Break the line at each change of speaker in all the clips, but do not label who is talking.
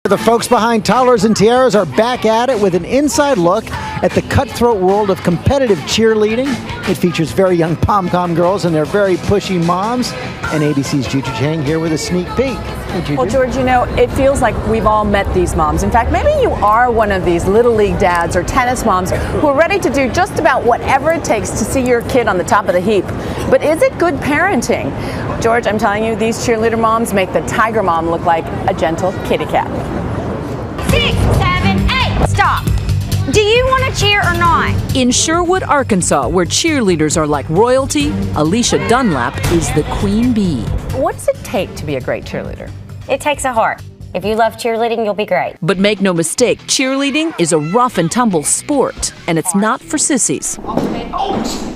The folks behind Toddlers and Tiaras are back at it with an inside look at the cutthroat world of competitive cheerleading. It features very young pom-com girls and their very pushy moms. And ABC's Juju Chang here with a sneak peek. Hey,
well, George, you know, it feels like we've all met these moms. In fact, maybe you are one of these Little League dads or tennis moms who are ready to do just about whatever it takes to see your kid on the top of the heap. But is it good parenting? George, I'm telling you, these cheerleader moms make the tiger mom look like a gentle kitty cat.
6, 7, 8, stop. Do you want to cheer or not?
In Sherwood, Arkansas, where cheerleaders are like royalty, Alicia Dunlap is the queen bee.
What's it take to be a great cheerleader?
It takes a heart. If you love cheerleading, you'll be great.
But make no mistake, cheerleading is a rough and tumble sport, and it's not for sissies.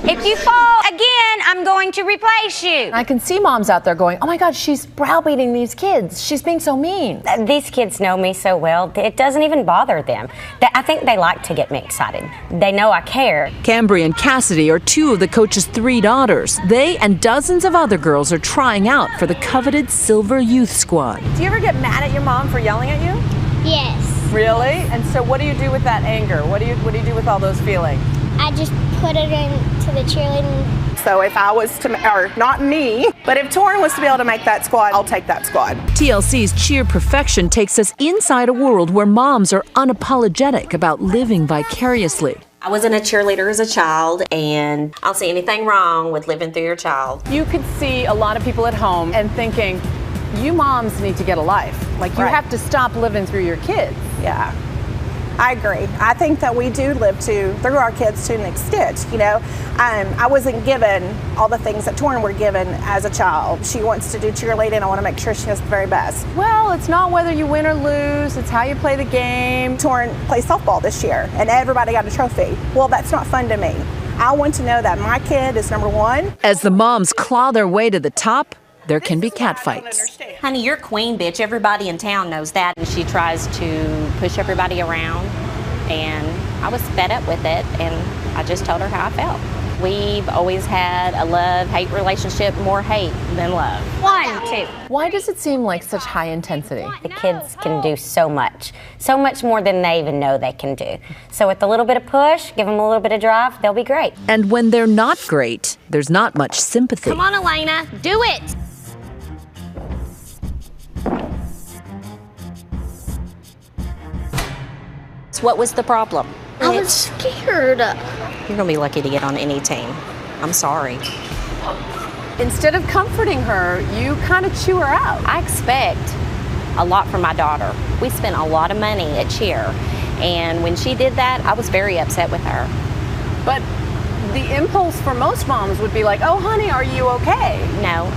If you fall again, I'm going to replace you.
I can see moms out there going, oh my God, she's browbeating these kids. She's being so mean.
These kids know me so well, it doesn't even bother them. I think they like to get me excited. They know I care.
Cambry and Cassidy are two of the coach's 3 daughters. They and dozens of other girls are trying out for the coveted Silver Youth Squad.
Do you ever get mad at your mom for yelling at you?
Yes.
Really? And so what do you do with that anger? What do you do with all those feelings?
I just put it into the cheerleading.
So if I was to, or not me, but if Torrin was to be able to make that squad, I'll take that squad.
TLC's Cheer Perfection takes us inside a world where moms are unapologetic about living vicariously.
I wasn't a cheerleader as a child, and I don't see anything wrong with living through your child.
You could see a lot of people at home and thinking, you moms need to get a life. Like, you have to stop living through your kids.
Yeah, I agree. I think that we do live through our kids to an extent, you know. I wasn't given all the things that Torrin were given as a child. She wants to do cheerleading. I want to make sure she has the very best.
Well, it's not whether you win or lose, it's how you play the game.
Torrin plays softball this year, and everybody got a trophy. Well, that's not fun to me. I want to know that my kid is number 1.
As the moms claw their way to the top, there can be catfights.
Honey, you're queen, bitch. Everybody in town knows that. And she tries to push everybody around, and I was fed up with it, and I just told her how I felt. We've always had a love-hate relationship, more hate than love.
1, 2.
Why does it seem like such high intensity?
The kids can do so much more than they even know they can do. So with a little bit of push, give them a little bit of drive, they'll be great.
And when they're not great, there's not much sympathy.
Come on, Elena, do it.
What was the problem?
I was scared.
You're gonna be lucky to get on any team. I'm sorry.
Instead of comforting her, you kind of chew her out.
I expect a lot from my daughter. We spent a lot of money at cheer, and when she did that, I was very upset with her.
But the impulse for most moms would be like, oh honey, are you okay?
No.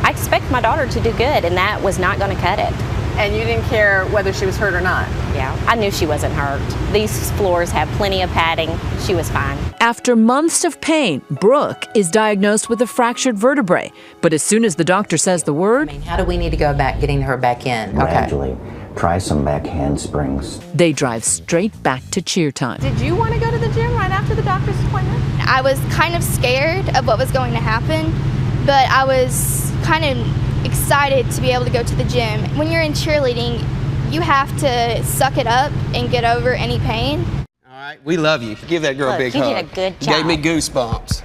I expect my daughter to do good, and that was not gonna cut it.
And you didn't care whether she was hurt or not?
Yeah, I knew she wasn't hurt. These floors have plenty of padding. She was fine.
After months of pain, Brooke is diagnosed with a fractured vertebrae. But as soon as the doctor says the word,
How do we need to go about getting her back in?
Gradually. Try some back handsprings.
they drive straight back to cheer time.
Did you want to go to the gym right after the doctor's appointment?
I was kind of scared of what was going to happen, but I was kind of excited to be able to go to the gym. When you're in cheerleading, you have to suck it up and get over any pain.
All right, we love you. Give that girl a big hug.
You did a good job.
Gave me goosebumps.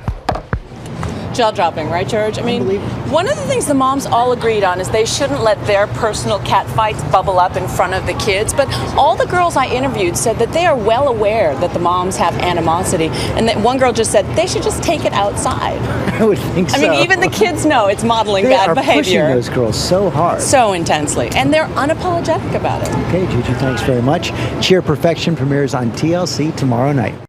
Jaw-dropping, right, George? I mean, one of the things the moms all agreed on is they shouldn't let their personal cat fights bubble up in front of the kids. But all the girls I interviewed said that they are well aware that the moms have animosity. And that one girl just said they should just take it outside.
I would think so.
I mean, even the kids know it's modeling
They
bad
are
behavior.
pushing those girls so hard.
So intensely. And they're unapologetic about it.
Okay, Juju, thanks very much. Cheer Perfection premieres on TLC tomorrow night.